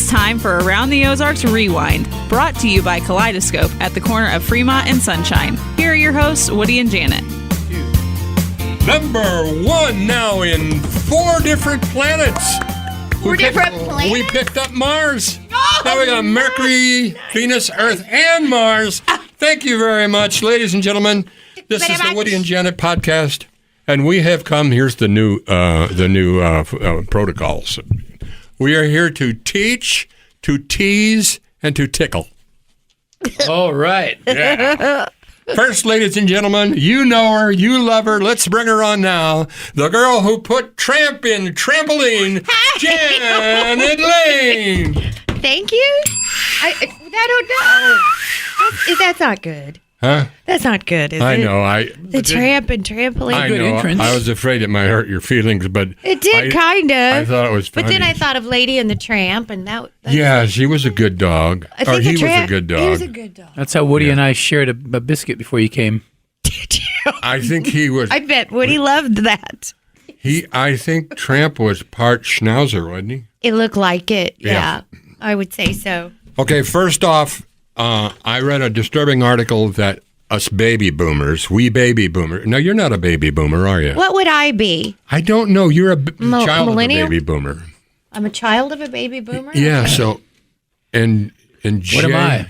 time for Around the Ozarks Rewind, brought to you by Kaleidoscope at the corner of Fremont and Sunshine. Here are your hosts, Woody and Janet. Number one now in 4 different planets. Four different planets? We picked up Mars. Now we got Mercury, Venus, Earth, and Mars. Thank you very much, ladies and gentlemen. This is the Woody and Janet podcast, and we have come. Here's the new protocols. We are here to teach, to tease, and to tickle. All right. Yeah. First, ladies and gentlemen, you know her, you love her. Let's bring her on now. The girl who put tramp in trampoline, Janet Lane. Thank you. I don't know. That's not good. Huh? That's not good, is it? I know. The tramp and trampoline. I Good know. entrance. I was afraid it might hurt your feelings, but It did, kind of. I thought it was funny. But then I thought of Lady and the Tramp, and that. Yeah, she was a good dog. I think He the was a good dog. He was a good dog. That's how Woody and I shared a biscuit before you came. Did you? I think he was. I bet Woody loved that. I think Tramp was part Schnauzer, wasn't he? It looked like it. Yeah. Yeah, I would say so. Okay, first off, I read a disturbing article that us baby boomers, we baby boomers. No, you're not a baby boomer, are you? What would I be? I don't know. You're a child millennial? of a baby boomer. I'm a child of a baby boomer? Yeah, so, and Jay, What am I?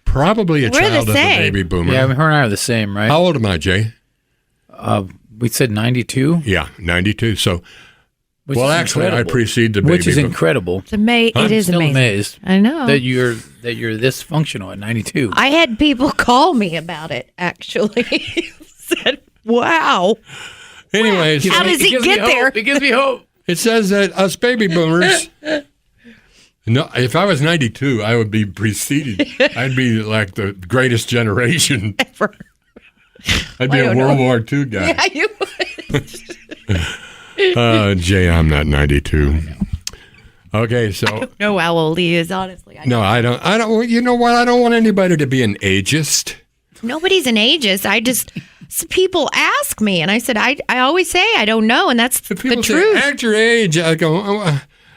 probably a We're the child of a same. baby boomer. Yeah, her and I are the same, right? How old am I, Jay? We said 92. Yeah, 92. So, Which well, is actually, incredible. I precede the baby Which is boom. incredible. It is Still amazing. amazed I know. that you're this functional at 92. I had people call me about it, actually. Said, wow. Anyways, How does he gives me get there? hope. It gives me hope. it says that us baby boomers. No, if I was 92, I would be preceded. I'd be like the greatest generation. Ever. I'd be I a don't World know. War II guy. Yeah, you would. Jay, I'm not 92. Okay, so know how old he is, honestly. no, I don't. You know what? I don't want anybody to be an ageist. Nobody's an ageist. People ask me, and I said, I always say I don't know, and that's the People say, truth. act your age. I go,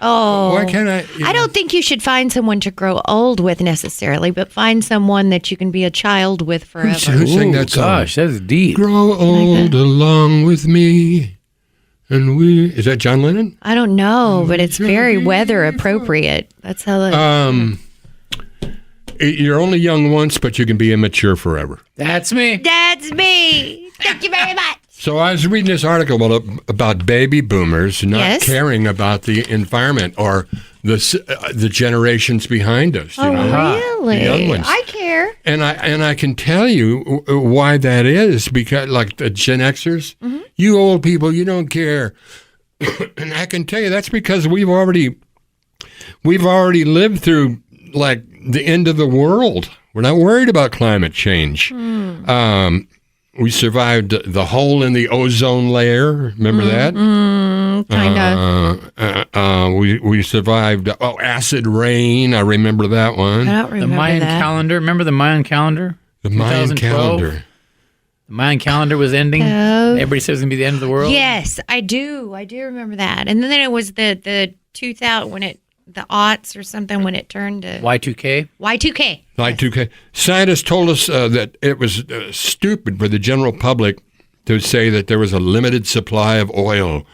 why can't I? I don't think you should find someone to grow old with necessarily, but find someone that you can be a child with forever. Who sang Ooh, that song? gosh, that's deep. Grow old along with me. And is that John Lennon? I don't know, but it's very weather appropriate. That's how the You're only young once, but you can be immature forever. That's me. That's me. Thank you very much. So I was reading this article about baby boomers not Yes. caring about the environment or the generations behind us. You Oh, know? really? The young ones. I care. And I can tell you why that is, because like the Gen Xers, Mm-hmm. you old people, you don't care. And I can tell you that's because we've already lived through like the end of the world. We're not worried about climate change. We survived the hole in the ozone layer. Remember that? Kind of. We survived acid rain. I remember that one. I don't The remember Mayan that. calendar. Remember the Mayan calendar? The Mayan 2012? calendar. The Mayan calendar was ending. Oh. Everybody says it's going to be the end of the world. Yes, I do. I do remember that. And then it was the 2000 the aughts or something when it turned to Y2K. Y2K. Y2K. Scientists told us that it was stupid for the general public to say that there was a limited supply of oil.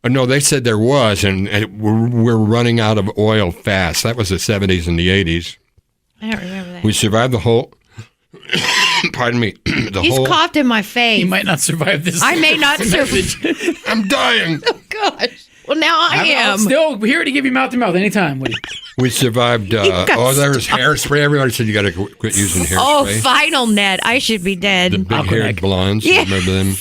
No, they said there was, and we're running out of oil fast. That was the 70s and the 80s. I don't remember that. We survived the whole, pardon me, He's coughed in my face. You might not survive this. I may not survive. I'm dying. Oh, gosh. Well, now I I'm am. still here to give you mouth to mouth anytime. Woody. We survived, there was hairspray. Everybody said you got to quit using hairspray. Oh, final net. I should be dead. The big-haired blondes, Yes. remember them?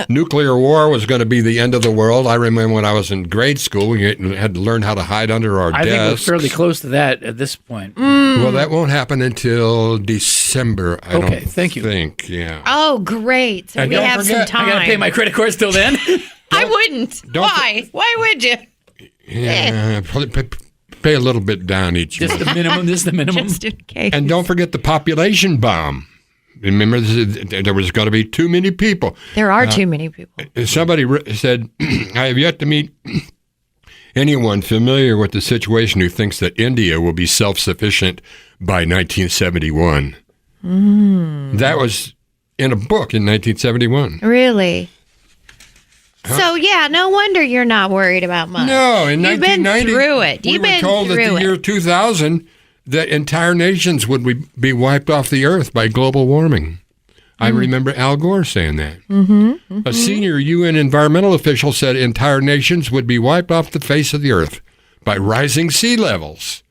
Nuclear war was going to be the end of the world. I remember when I was in grade school, we had to learn how to hide under our I think desks. we're fairly close to that at this point. Well, that won't happen until December, I Okay, don't thank you. think. Yeah. Oh, great. So And we don't have forget, some I got to time. pay my credit cards till then. I wouldn't. don't- Why? Why would you? Yeah. Pay a little bit down each Just month. the minimum. This is the minimum. Just in case. And don't forget the population bomb. Remember, there was going to be too many people. There are too many people. Somebody said, I have yet to meet anyone familiar with the situation who thinks that India will be self-sufficient by 1971. That was in a book in 1971. Really? So, yeah, no wonder you're not worried about money. No, in You've been 1990, through it. You've we were been told that through the year 2000, that entire nations would be wiped off the earth by global warming. I remember Al Gore saying that. A senior UN environmental official said entire nations would be wiped off the face of the earth by rising sea levels.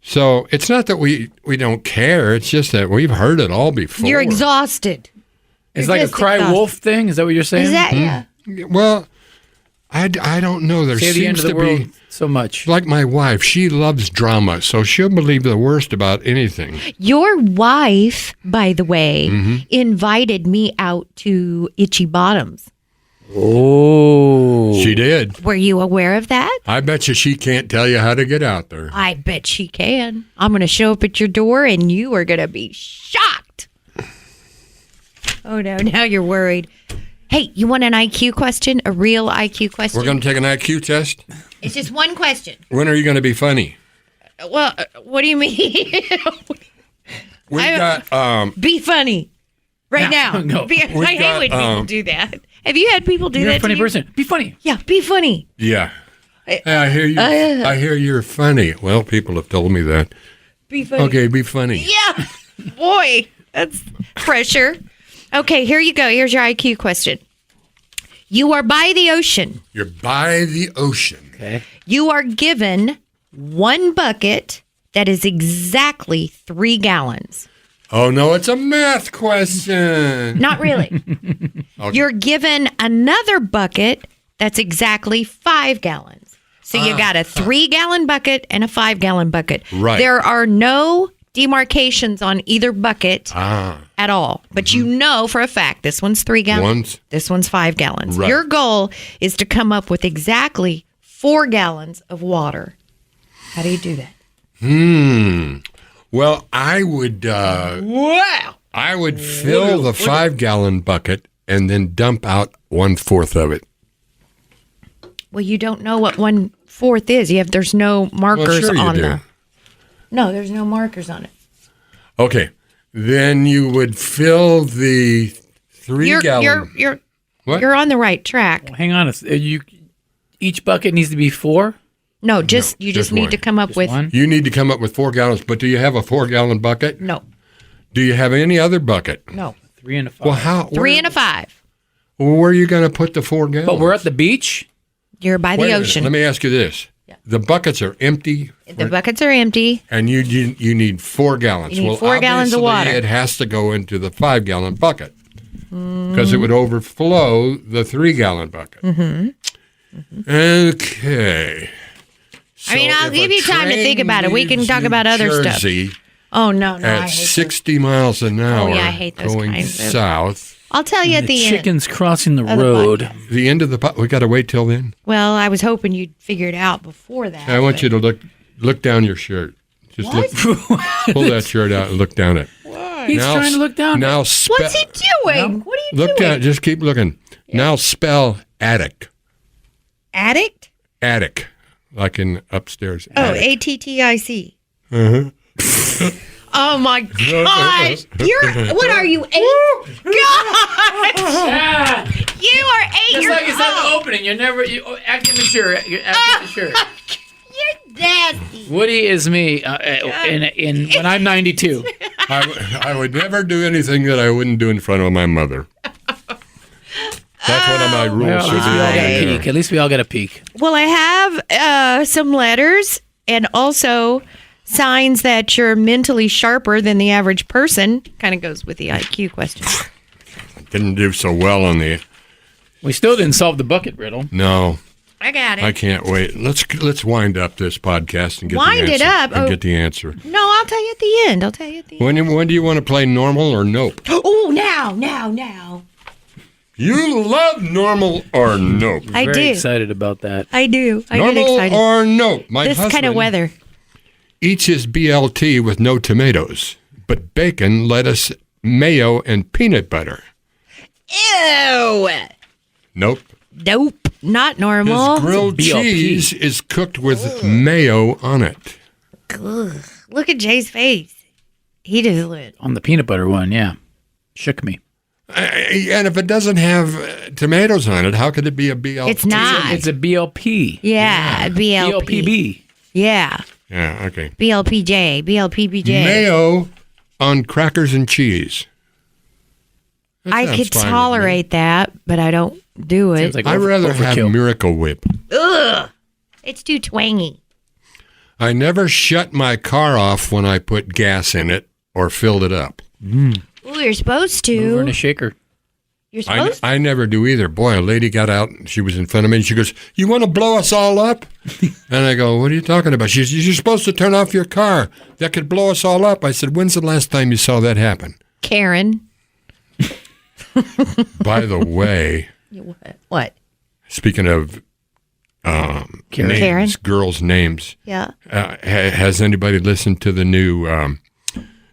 So it's not that we don't care. It's just that we've heard it all before. You're exhausted. It's You're like a just cry exhausted. wolf thing. Is that what you're saying? Is that, yeah? Well, I don't know. There Say the end seems of the to world be, so much. like my wife, she loves drama, so she'll believe the worst about anything. Your wife, by the way, invited me out to Itchy Bottoms. Oh. She did. Were you aware of that? I bet you she can't tell you how to get out there. I bet she can. I'm going to show up at your door and you are going to be shocked. Oh, no. Now you're worried. Hey, you want an IQ question? A real IQ question? We're going to take an IQ test? It's just one question. When are you going to be funny? Well, what do you mean? We've got, Be funny. Right now. No. I hate when people do that. Have you had people do You're that a funny to you? person. Be funny. Yeah, be funny. yeah. I hear you. I hear you're funny. Well, people have told me that. Be funny. Okay, be funny. Yeah. Boy, that's pressure. Okay, here you go. Here's your IQ question. You are by the ocean. You're by the ocean. Okay. You are given one bucket that is exactly 3 gallons. Oh, no, it's a math question. Not really. Okay. You're given another bucket that's exactly 5 gallons. So you got a 3-gallon bucket and a 5-gallon bucket. Right. There are no demarcations on either bucket at all. But you know for a fact this one's 3 gallons. This one's 5 gallons. Right. Your goal is to come up with exactly 4 gallons of water. How do you do that? Well, I would Wow. I would fill the 5-gallon bucket and then dump out 1/4 of it. Well, you don't know what 1/4 is. There's no markers sure you on do. there. No, there's no markers on it. Okay. Then you would fill the 3-gallon. What? You're on the right track. Hang on. Each bucket needs to be 4? No, you just just need one. to come up Just with one? You need to come up with 4 gallons, but do you have a 4-gallon bucket? no, Do you have any other bucket? no. 3 and a 5. Well, how? 3 and a 5. Where are you going to put the 4 gallons? But we're at the beach? You're by Wait the a minute. ocean. Let me ask you this: the buckets are empty, The buckets are empty. and you need 4 gallons. You need 4 gallons of water. It has to go into the 5-gallon bucket because it would overflow the 3-gallon bucket. Okay. I mean, I'll if give a you time to think train about it. We can leaves talk New about other stuff. Jersey Oh no, I at hate those. 60 miles an hour, yeah, I hate those going kinds of- south. I'll tell you at the end. Chickens crossing the the road. The end of the we got to wait till then. Well, I was hoping you'd figure it out before that. I want you to look down your shirt. Just pull that shirt out and look down it. He's Now trying to look down. Now What's he doing? What are you look doing? down. Just keep looking. Now spell attic. Addict? Attic, like in upstairs. Oh, attic. ATTIC. Oh my gosh! What are you? 8? Gosh! Ah, You are 8 just years like it's at the old. opening. You're acting mature. You're acting mature. You're nasty. Woody is me in when I'm 92. I would never do anything that I wouldn't do in front of my mother. That's one of my rules. Well, should be on there. At least we all got a peek. Well, I have some letters and also signs that you're mentally sharper than the average person. Kind of goes with the IQ question. Didn't do so well on the. We still didn't solve the bucket riddle. No, I got it. I can't wait. Let's wind up this podcast and get Wind the it answer. up? And Oh. get the answer. No, I'll tell you at the end. When do you want to play normal or nope? Oh, now. You love normal or nope. I Very do. excited about that. I do. I get Normal excited. or nope. My This kind of husband weather. eats his BLT with no tomatoes, but bacon, lettuce, mayo, and peanut butter. Ew. Nope. Nope. not normal. His grilled It's a BLP. cheese is cooked with mayo on it. Ugh. Look at Jay's face. He just went. On the peanut butter one, yeah. Shook me. And if it doesn't have tomatoes on it, how could it be a BLP? It's not. It's a BLP. Yeah, BLP. BLPB. Yeah, Yeah, okay. BLPJ, BLPBJ. Mayo on crackers and cheese. That I sounds could fine with me. tolerate that, but I don't do it. Sounds like I'd rather have overkill. Miracle Whip. Ugh, it's too twangy. I never shut my car off when I put gas in it or filled it up. Ooh, you're supposed Mover and to. a shaker. You're supposed to. I never do either. Boy, a lady got out and she was in front of me and she goes, "You want to blow us all up?" And I go, "What are you talking about?" She says, "You're supposed to turn off your car. That could blow us all up." I said, "When's the last time you saw that happen?" Karen. By the way, What? speaking of names, Karen? girls' names, Yeah. has anybody listened to the new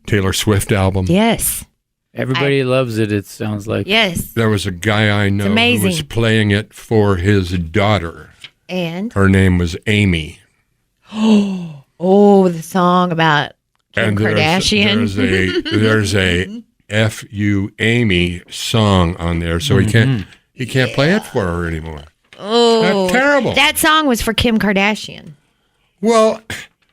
Taylor Swift album? Yes. Everybody loves it, it sounds like. Yes. There was a guy I know who was amazing. playing it for his daughter. And Her name was Amy. oh, the song about Kim Kardashian. There's a F.U. Amy song on there, so he can't play it for her anymore. Oh, That's terrible. That song was for Kim Kardashian. Well,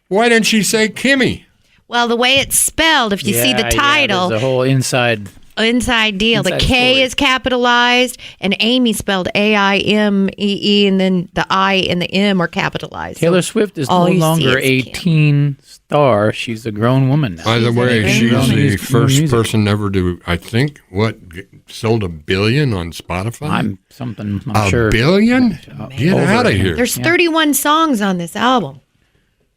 why didn't she say Kimmy? Well, the way it's spelled, if you see the title, there's a whole inside. inside deal. The Inside K story. is capitalized, and Amy spelled AIMEE, and then the I and the M are capitalized. Taylor So Swift is all no you see longer is a Kim. teen star. She's a grown woman now. By the way, an she's grown the woman. first Music. person ever to, I think, sold 1 billion on Spotify? I'm a sure. billion? Get Over out of it. here. There's 31 songs on this album,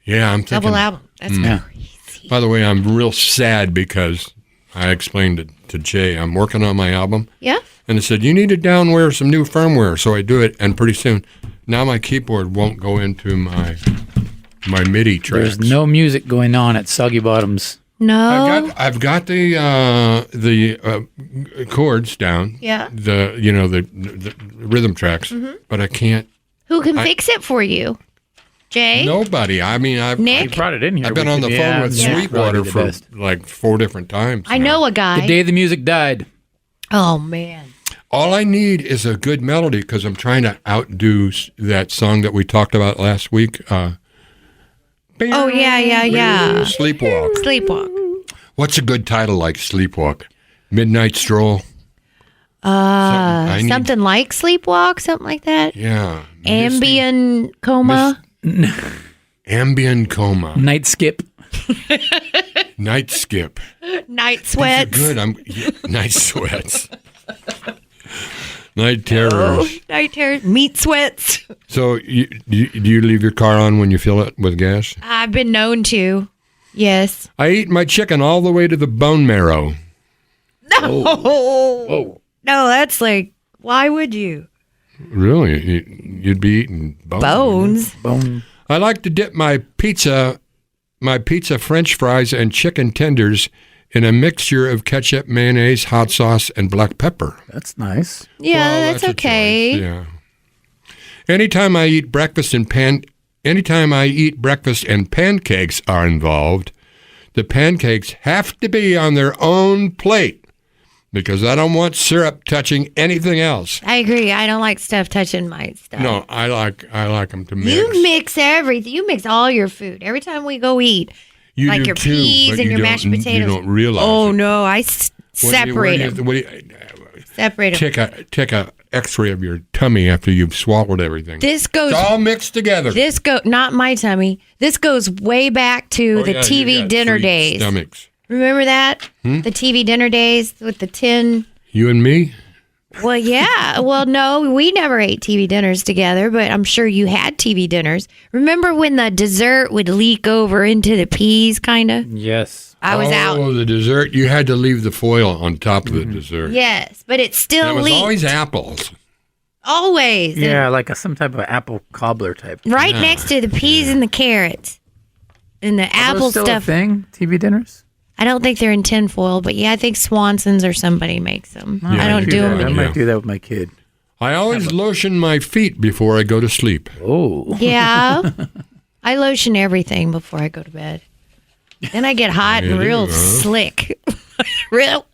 Yeah, I'm thinking. double album. That's Yeah. crazy. By the way, I'm real sad because I explained it to Jay. I'm working on my album. Yeah. And I said, you need to downware some new firmware. So I do it. And pretty soon, now my keyboard won't go into my MIDI tracks. There's no music going on at Soggy Bottoms. No. I've got the chords down. Yeah. The rhythm tracks, but I can't. Who can fix it for you? Jay? Nobody. I mean, Nick? You brought it in here. I've been We on could- the phone with Yeah. Sweetwater Probably the for best. like 4 different times. I now. know a guy. The day the music died. Oh, man. All I need is a good melody because I'm trying to outdo that song that we talked about last week. Oh, yeah. Sleepwalk. Sleepwalk. What's a good title like Sleepwalk? Midnight Stroll? Something like Sleepwalk, something like that. Yeah. Ambient coma. Ambient Coma. Night skip. Night Skip. Night sweats. Good. Night Sweats. Night Terrors. Night terrors. Meat sweats. So do you leave your car on when you fill it with gas? I've been known to. Yes. I eat my chicken all the way to the bone marrow. Oh. No, that's like, why would you? Really? You'd be eating Bones. Bone. I like to dip my pizza French fries and chicken tenders in a mixture of ketchup, mayonnaise, hot sauce, and black pepper. That's nice. Yeah, Well, that's a okay. choice, yeah. Anytime I eat breakfast and pancakes are involved, the pancakes have to be on their own plate because I don't want syrup touching anything else. I agree. I don't like stuff touching my stuff. No, I like them to mix. You mix everything. You mix all your food. Every time we go eat, You like do your too, peas but and you your don't- mashed potatoes. You don't realize. Oh it. no, I What separate do you- them. what do you- Separate them. Take a X-ray of your tummy after you've swallowed everything. This goes. It's all mixed together. Not my tummy. This goes way back to Oh, the yeah, you TV got dinner 3 days. Stomachs. Remember that? The TV dinner days with the tin. You and me. Well, yeah. Well, no, we never ate TV dinners together, but I'm sure you had TV dinners. Remember when the dessert would leak over into the peas, kind of? Yes. I was out. Oh, the dessert. You had to leave the foil on top of the dessert. Yes, but it And still it was leaked. always apples. Always. And Yeah, like some type of apple cobbler type. right Yeah. next to the peas and the carrots. And the Are apple those still stuff. a thing? TV dinners? I don't think they're in tinfoil, but yeah, I think Swanson's or somebody makes them. I don't do do them. that. I Yeah. might do that with my kid. I always lotion my feet before I go to sleep. Oh. Yeah. I lotion everything before I go to bed. Then I get hot and real slick. Real.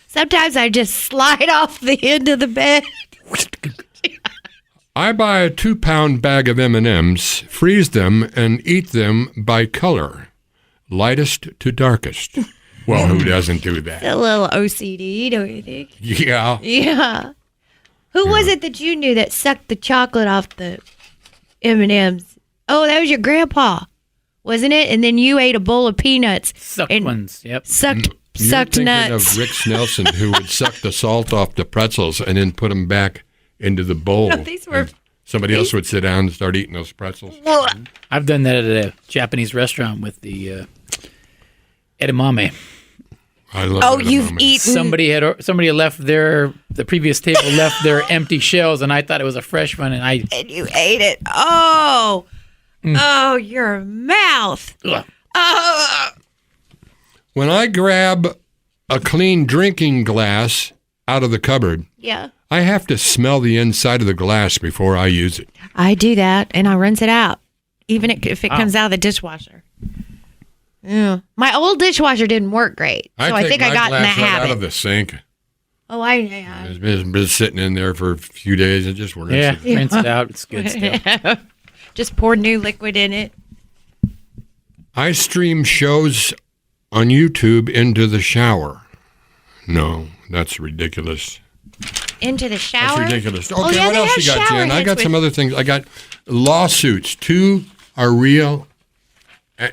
Sometimes I just slide off the end of the bed. I buy a 2-pound bag of M&Ms, freeze them, and eat them by color, lightest to darkest. Well, who doesn't do that? A little OCD, don't you think? Yeah. Yeah. Who was it that you knew that sucked the chocolate off the M&Ms? Oh, that was your grandpa, wasn't it? And then you ate a bowl of peanuts. Sucked and ones, yep. Sucked You're thinking nuts. of Rick Snelson, who would suck the salt off the pretzels and then put them back into the bowl. No, these were... Somebody else would sit down and start eating those pretzels. I've done that at a Japanese restaurant with the edamame. I love Oh, edamame. you've eaten... Somebody had left the previous table left their empty shells, and I thought it was a fresh one, and And you ate it. Oh. Oh, your mouth. ugh. Oh. When I grab a clean drinking glass out of the cupboard, Yeah. I have to smell the inside of the glass before I use it. I do that, and I rinse it out, even if it comes out of the dishwasher. Yeah. My old dishwasher didn't work great, so I think I got in that right habit. out of the sink. Oh, yeah. It's been sitting in there for a few days and just rinse Yeah, it. rinse it out. It's good still. Just pour new liquid in it. I stream shows on YouTube into the shower. No, that's ridiculous. Into the shower? That's ridiculous. Okay, Oh, yeah, what they else have you got, shower Jen? I heads got with- some other things. I got lawsuits. 2 are real.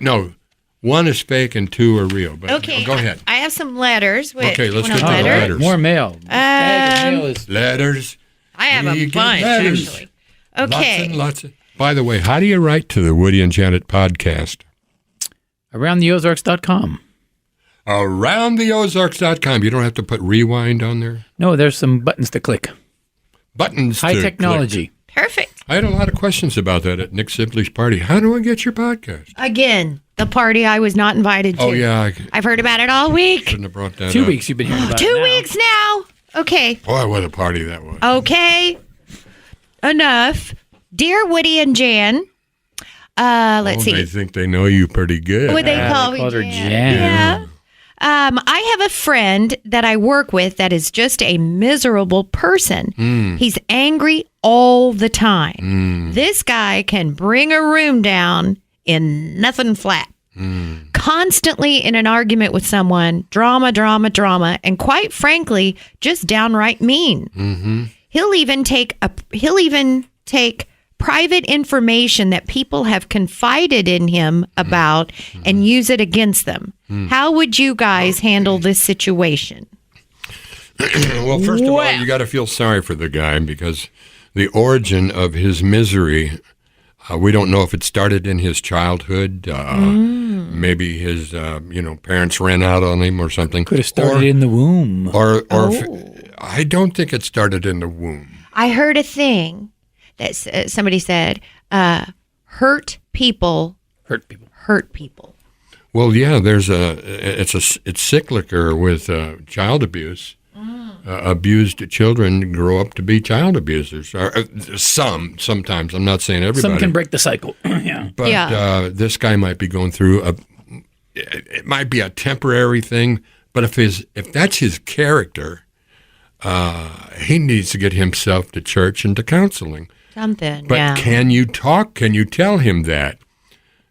No, 1 is fake and 2 are real. But Okay. go ahead. I have some letters. Wait, Okay, let's you want get a to the letter? letters. More mail. Mail is Letters. I have We a get bunch, letters. actually. Lots Okay. and lots of. By the way, how do you write to the Woody and Janet podcast? AroundTheOzarks.com. AroundTheOzarks.com. You don't have to put rewind on there. No, there's some buttons to click. Buttons. High to technology. click. Perfect. I had a lot of questions about that at Nick Sibley's party. How do I get your podcast? Again, the party I was not invited to. Oh, yeah. I I've heard about it all week. shouldn't have brought that 2 up. weeks you've been hearing about it 2 now. weeks now. Okay. Boy, what a party that was. Okay. Enough. Dear Woody and Jan, let's They see. think they know you pretty good. Would they call they me called her Jan? Jan. Yeah. I have a friend that I work with that is just a miserable person. He's angry all the time. This guy can bring a room down in nothing flat. Constantly in an argument with someone, drama, and quite frankly, just downright mean. He'll even take private information that people have confided in him about and use it against them. How would you guys handle this situation? Well, first of all, you got to feel sorry for the guy because the origin of his misery, we don't know if it started in his childhood. Maybe his, parents ran out on him or something. Could have started in the womb. Or I don't think it started in the womb. I heard a thing that somebody said, hurt people Hurt people. hurt people. Well, yeah, it's cyclical with child abuse. Abused children grow up to be child abusers. Or, sometimes. I'm not saying everybody. Some can break the cycle. Yeah. But Yeah. This guy might be going through it might be a temporary thing, but if that's his character, he needs to get himself to church and to counseling. Something, But yeah. can you talk? Can you tell him that?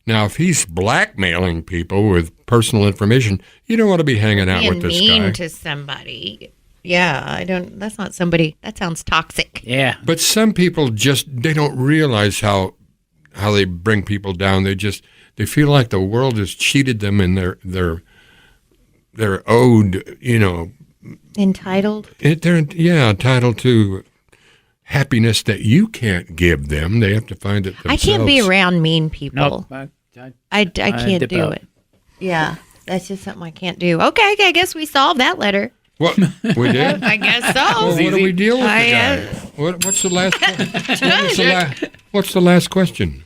Now, if he's blackmailing people with personal information, you don't want to be hanging out with this Being guy. mean to somebody. Yeah, I don't. That's not somebody. That sounds toxic. Yeah. But some people they don't realize how they bring people down. They feel like the world has cheated them and they're owed, Entitled. they're entitled to happiness that you can't give them. They have to find it themselves. I can't be around mean people. Nope. I can't dip do out. it. Yeah, that's just something I can't do. Okay, I guess we solved that letter. What we did? I guess Well, so. what do we deal with the guy? I, What's the last? What's the last question?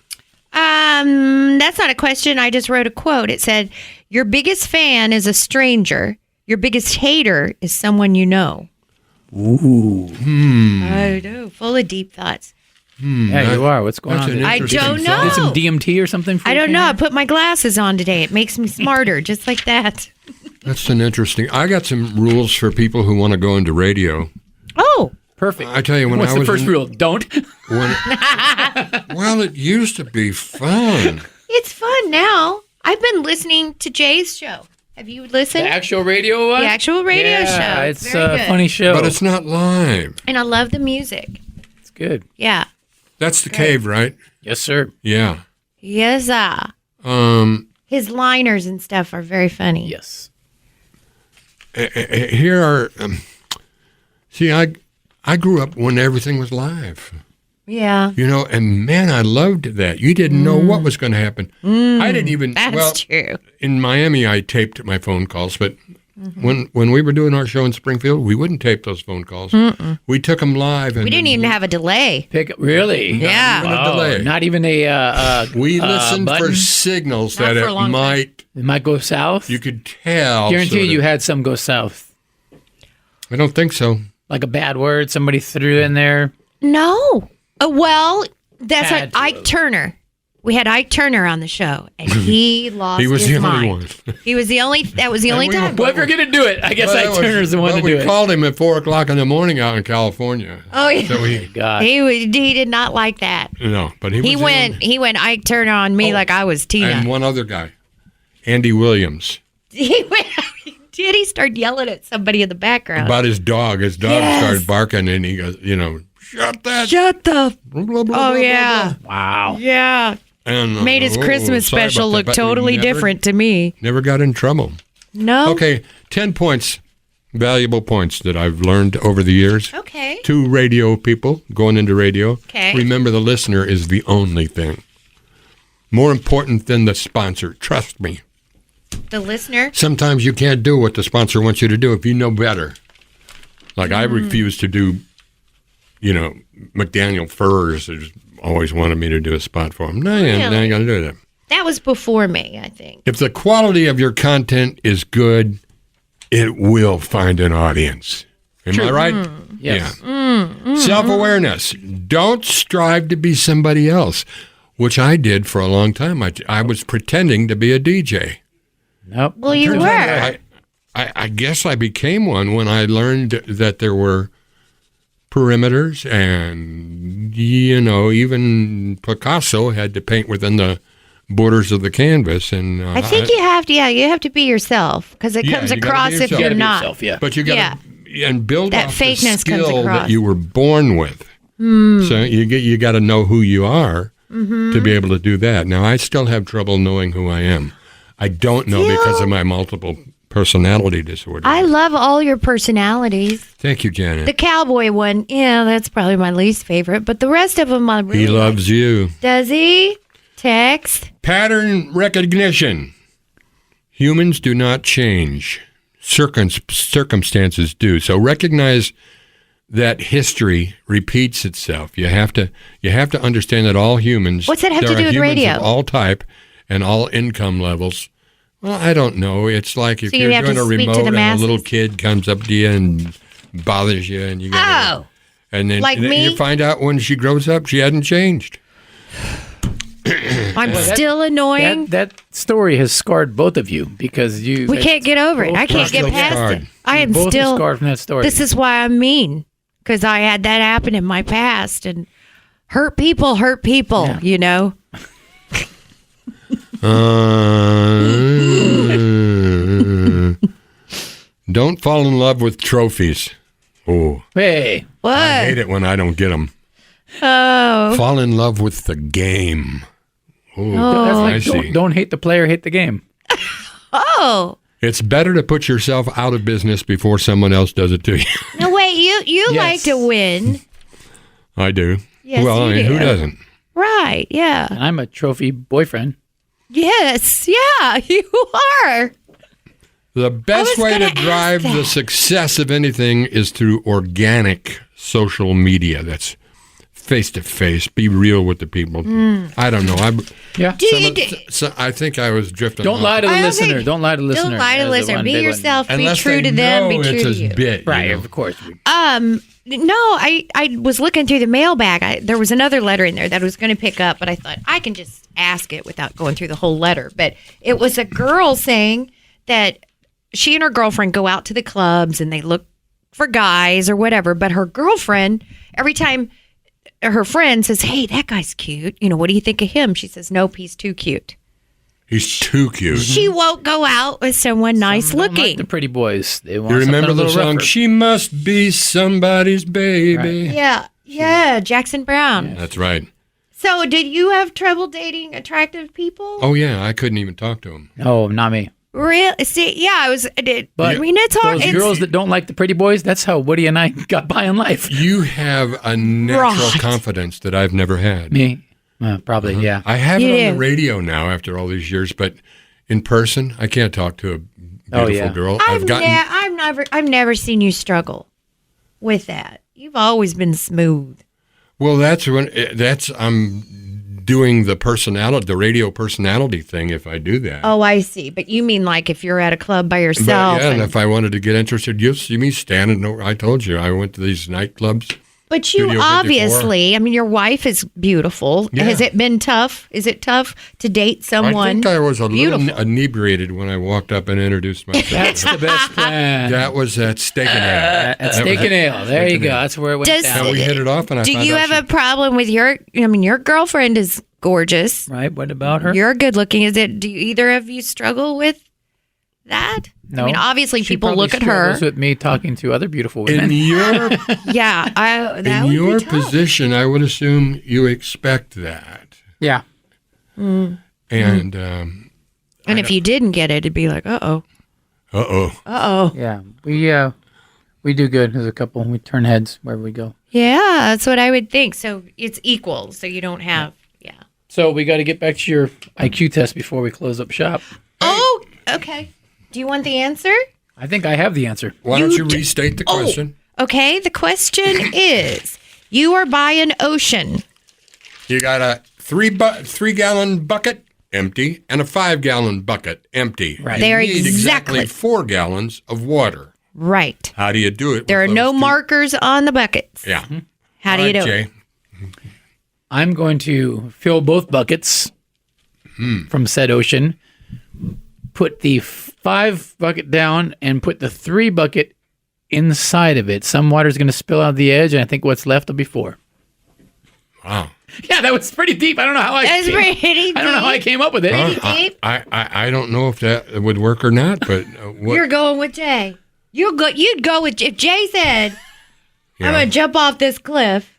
That's not a question. I just wrote a quote. It said, "Your biggest fan is a stranger. Your biggest hater is someone you know." Ooh. I know, full of deep thoughts. Yeah, you are. What's going That's on? an There? I interesting don't thought. know. Did some DMT or something? I don't know. I put my glasses on today. It makes me smarter, just like that. That's an interesting. I got some rules for people who want to go into radio. Oh, Perfect. I tell you, when What's I the was first in- rule? Don't. Well, it used to be fun. it's fun now. I've been listening to Jay's show. Have you listened? The actual radio one? The actual radio yeah, show. It's Very a good. funny show. But it's not live. And I love the music. It's good. Yeah. That's the cave, right? Yes, sir. Yeah. Yes, his liners and stuff are very funny. Yes. Here are. See, I grew up when everything was live. Yeah. You know, and man, I loved that. You didn't know what was going to happen. I didn't even. That's true. In Miami, I taped my phone calls, but when we were doing our show in Springfield, we wouldn't tape those phone calls. We took them live. And We didn't even have a delay. Really? Yeah. even a delay. Not even a. We listened button? for signals Not that for a it long might. It might go south. You could tell. Guarantee sort of. you had some go south. I don't think so. Like a bad word somebody threw in there. No. Well, that's Had to Ike have. Turner. We had Ike Turner on the show, and he lost He was his the only mind. one. He was the only. That was the only we time. were- Well, if you're going to do it, I guess Well, Ike that was- Turner's the one well, to do we it. called him at 4:00 in the morning out in California. Oh yeah. So God. He did not like that. no, but he was He the went. only- He went Ike Turner on me Oh, like I was Tina. and one other guy, Andy Williams, He went. Did he start yelling at somebody in the background? about his dog. His dog Yes. started barking, and he goes, shut that. Shut the. blah, blah, blah, Oh blah, yeah. Wow. Yeah. And, Made his Christmas sorry special about look that, but we totally never- different to me. Never got in trouble. No. Okay, 10 points, valuable points that I've learned over the years. Okay. To radio people going into radio. Okay. Remember, the listener is the only thing. More important than the sponsor. Trust me. The listener. Sometimes you can't do what the sponsor wants you to do if you know better. Like I refuse to do, McDaniel Furs has always wanted me to do a spot for him. No, I ain't Really? going to do that. That was before me, I think. If the quality of your content is good, it will find an audience. Am I right? Yes. Yeah. Self-awareness. Don't strive to be somebody else, which I did for a long time. I was pretending to be a DJ. Nope. Well, you Turns were. out- I guess I became one when I learned that there were perimeters and, even Picasso had to paint within the borders of the canvas. And I think you have to. Yeah, you have to be yourself because it Yeah, comes you gotta across be if yourself. you're Gotta be not. yourself, yeah. But you got to and build That off the fakeness comes skill across. that you were born with. So you got to know who you are to be able to do that. Now I still have trouble knowing who I am. I don't know because of my multiple personality disorder. I love all your personalities. Thank you, Janet. The cowboy one, yeah, that's probably my least favorite. But the rest of them, I really He like. loves you. Does he? Text. Pattern recognition. Humans do not change. Circumstances do. So recognize that history repeats itself. You have to understand that all humans. What's that have to there do are with humans radio? Of all type and all income levels. Well, I don't know. It's like if So you you're have doing to a speak to remote the and a little masses? kid comes up to you and bothers you, and you gotta, Oh, and then like and then me? you find out when she grows up she hadn't changed. I'm still annoying. That story has scarred both of you because you. We can't get over it. I can't get still past scarred. it. I am both are still. scarred from that story. This is why I'm mean because I had that happen in my past and hurt people. Yeah. You know. Don't fall in love with trophies. Oh, Hey, What? I hate it when I don't get them. Oh. Fall in love with the game. Oh, that's I like see. don't hate the player, hate the game. Oh. It's better to put yourself out of business before someone else does it to you. No, wait. You Yes. like to win, I do. Yes, well, I you mean, who do. doesn't? right? Yeah. And I'm a trophy boyfriend. Yes. Yeah. You are. The best was way to gonna ask drive the that. success of anything is through organic social media. That's face to face. Be real with the people. I don't know. Yeah. I think I was drifting. Don't off. lie to the listener. Don't lie to the listener. Don't lie to the listener. Be yourself. Be Unless true they to them. know Be true it's to a you. bit, Right, you know. of course. No, I was looking through the mailbag. There was another letter in there that I was going to pick up, but I thought I can just ask it without going through the whole letter. But it was a girl saying that she and her girlfriend go out to the clubs and they look for guys or whatever. But her girlfriend, every time her friend says, "Hey, that guy's cute. You know, what do you think of him?" She says, "Nope, he's too cute." He's too cute. She won't go out with someone nice Some don't like looking. the pretty boys. They want You remember something a the little song, rougher. She Must Be Somebody's Baby? Yeah, Jackson Brown. That's right. So, did you have trouble dating attractive people? Oh, yeah. I couldn't even talk to him. No, not me. Really? See, yeah, I did. But I mean, it's hard. Those girls that don't like the pretty boys, that's how Woody and I got by in life. You have a natural Right. confidence that I've never had. Me? Probably, yeah. I have You it on do. the radio now after all these years, but in person, I can't talk to a beautiful yeah. girl. I've never seen you struggle with that. You've always been smooth. Well, I'm doing the radio personality thing if I do that. Oh, I see. But you mean like if you're at a club by But, yourself? yeah, and if I wanted to get interested, you'll see me standing over. I told you, I went to these nightclubs. But Studio you 54. obviously, I mean, your wife is beautiful. Yeah. Has it been tough? Is it tough to date someone? I think I was a little beautiful? inebriated when I walked up and introduced myself. That's the best plan. That was at Steak and Ale. At Steak and Ale. There you go. That's where it went Does- down. And we hit it off, and I Do found you out have a problem with your girlfriend is gorgeous. Right? What about her? You're good looking. Do either of you struggle with that? No. I mean, obviously She people probably look at her. struggles with me talking to other beautiful women. In your Yeah, that in would your be tough. position, I would assume you expect that. Yeah. And And if you didn't get it, it'd be like, uh-oh. Yeah. We do good as a couple. We turn heads wherever we go. Yeah, that's what I would think. So it's equal. So you don't have, yeah. So we got to get back to your IQ test before we close up shop. Oh, okay. Do you want the answer? I think I have the answer. why don't you restate the question? Okay, the question is, you are by an ocean. You got a 3-gallon bucket, empty, and a 5-gallon bucket, empty. Right. They're You need exactly exactly 4 gallons of water. right. How do you do it? There are with no those two? markers on the buckets. Yeah. How do All you do right, it? Jay. I'm going to fill both buckets from said ocean, put the 5 bucket down, and put the 3 bucket inside of it. Some water's going to spill out the edge, and I think what's left will be 4. Wow. Yeah, that was pretty deep. I don't know how That's pretty deep. I don't know how I came up with it. Deep. I don't know if that would work or not, but You're going with Jay. You'd go with, if Jay said, yeah. I'm going to jump off this cliff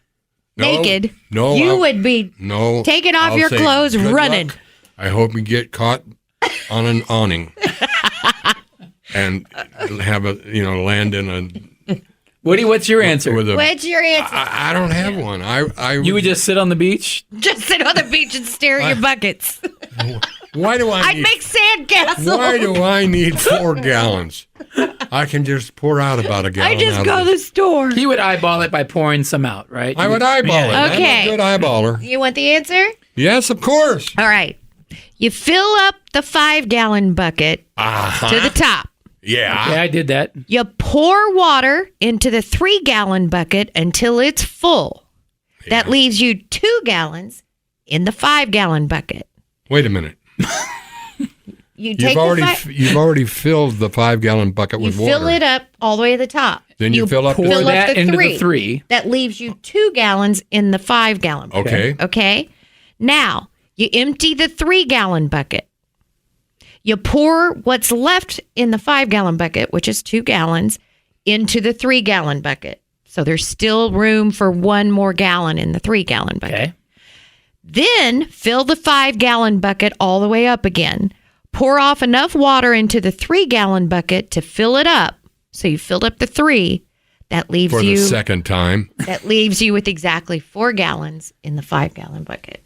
naked, No, you would be no. taking off I'll your say, clothes, "Good running." luck. I hope you get caught on an awning and have land in a. Woody, what's your answer? With a, What's your answer? I don't have one. You would just sit on the beach? Just sit on the beach and stare at your buckets. Why do I I'd need? make sandcastles. Why do I need 4 gallons? I can just pour out about a gallon. I just out go of to it. the store. He would eyeball it by pouring some out, right? I would eyeball it. Okay. I'm a good eyeballer. You want the answer? Yes, of course. All right. You fill up the 5-gallon bucket to the top. Yeah. Yeah, I did that. You pour water into the 3-gallon bucket until it's full. That leaves you 2 gallons in the 5-gallon bucket. Wait a minute. You take You've already filled the 5-gallon bucket you with water. fill it up all the way to the top. Then you fill up the- Pour fill up that the into three. the 3. That leaves you 2 gallons in the 5-gallon bucket. Okay. Okay. Now, you empty the 3-gallon bucket. You pour what's left in the 5-gallon bucket, which is 2 gallons, into the 3-gallon bucket. So there's still room for 1 more gallon in the 3-gallon bucket. Okay. Then fill the 5-gallon bucket all the way up again. Pour off enough water into the 3-gallon bucket to fill it up. So you filled up the 3. That leaves for you the second time. That leaves you with exactly 4 gallons in the 5-gallon bucket.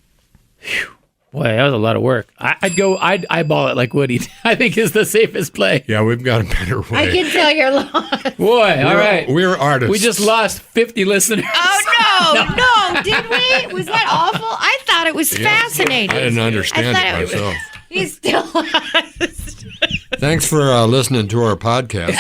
Boy, that was a lot of work. I'd eyeball it like Woody. I think is the safest play. Yeah, we've got a better way. I can tell you're lost. Boy, all right. We're artists. We just lost 50 listeners. Oh No, did we? Was that awful? I thought it was fascinating. I didn't understand I it thought myself. He still Thanks for listening to our podcast.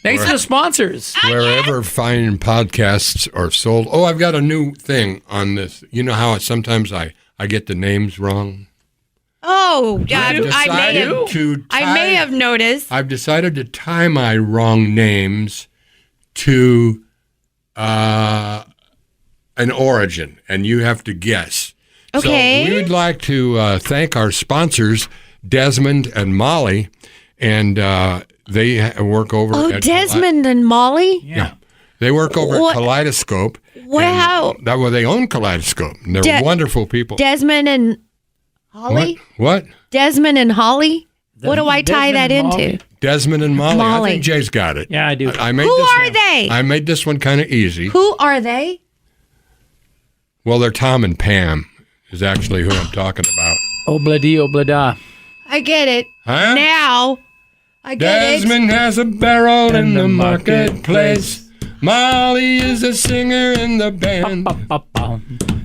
Thanks to the sponsors. Wherever fine podcasts are sold. Oh, I've got a new thing on this. You know how sometimes I get the names wrong? Oh, I've decided to I may have noticed. I've decided to tie my wrong names to an origin, and you have to guess. Okay. So we would like to thank our sponsors, Desmond and Molly, and they work over Oh, at Desmond and Molly? Yeah. They work over at Kaleidoscope. Wow. Well, they own Kaleidoscope. And they're wonderful people. Desmond and Holly? What? Desmond and Holly? What do I tie that Desmond and into? Molly. Desmond and Molly. Molly. I think Jay's got it. Yeah, I do. I made Who this, are they? I made this one kind of easy. Who are they? Well, they're Tom and Pam is actually who I'm talking about. Obladi, oblada. I get it. Huh? Now. I get Desmond has a barrel in the marketplace. Molly is a singer in the band.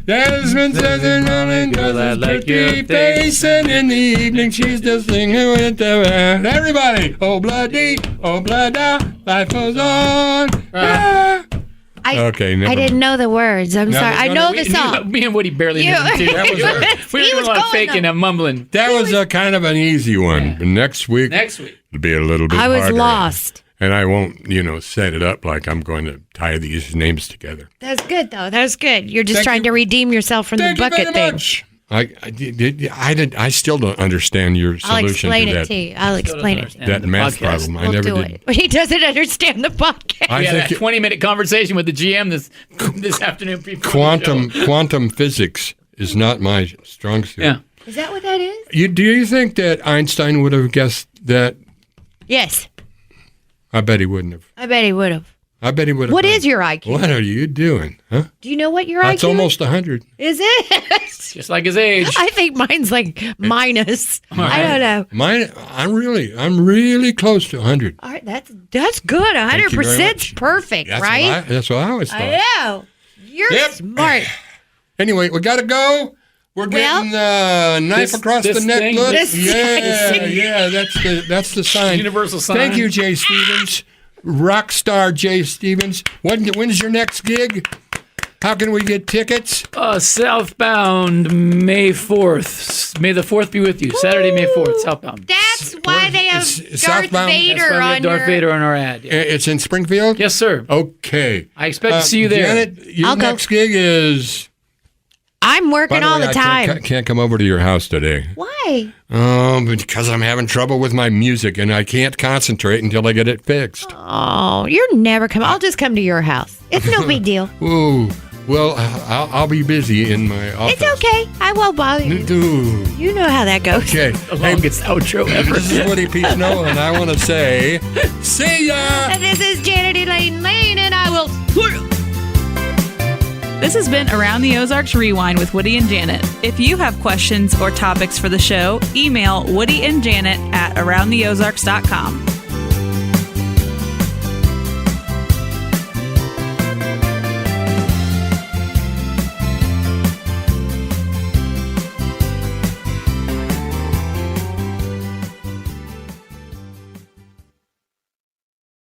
Desmond says an only does his pretty face, and in the evening she's the singer with the band. Everybody, oh bloody, life goes on. Ah. Okay, never I didn't know the words. I'm sorry. I know the song. Me and Woody barely knew them, too. That was We were doing a lot of faking and mumbling. That was a kind of an easy one. Yeah. But next week, it'll be a little bit I was harder. lost. And I won't, set it up like I'm going to tie these names together. That's good, though. That's good. You're just Thank trying you. to redeem yourself from the Thank you bucket very thing. much. I still don't understand your I'll solution explain to it that. to you. I'll explain it. That math problem. I We'll never do did. it. He doesn't understand the podcast. I We had a think 20-minute conversation with the GM this afternoon. before the show. quantum physics is not my strong suit. Yeah. Is that what that is? Do you think that Einstein would have guessed that? Yes. I bet he wouldn't have. I bet he would have. I bet he would have. What is your IQ? What are you doing? Huh? Do you know what your That's IQ almost 100. is? Is it? Just like his age. I think mine's like minus. I don't know. Mine, I'm really close to 100. All right, that's good. Thank you very 100% much. perfect, That's right? That's what I always thought. I know. You're Yep. smart. Anyway, we got to go. We're getting knife across the this neck. thing- Look. This thing. Yeah. That's the sign. Universal sign. Thank you, Jay Stevens. Rock star Jay Stevens. When's your next gig? How can we get tickets? Southbound, May 4th. May the 4th be with you. Saturday, May 4th, southbound. That's why they have It's Darth southbound? Vader That's why we on have Darth your... Vader on our ad. Yeah. It's in Springfield? Yes, sir. Okay. I expect to see you there. Janet, your I'll go. next gig is... I'm working By all way, the I time. can't come over to your house today. Why? Because I'm having trouble with my music and I can't concentrate until I get it fixed. Oh, you're never coming. I'll just come to your house. It's no big deal. Ooh, well, I'll be busy in my office. It's okay. I won't bother you. Ooh. You know how that goes. Okay. The longest outro ever. This is Woody P. Snow, and I want to say, see ya! And this is Janet Elaine Lane, and I will... This has been Around the Ozarks Rewind with Woody and Janet. If you have questions or topics for the show, email Woody and Janet at aroundtheozarks.com.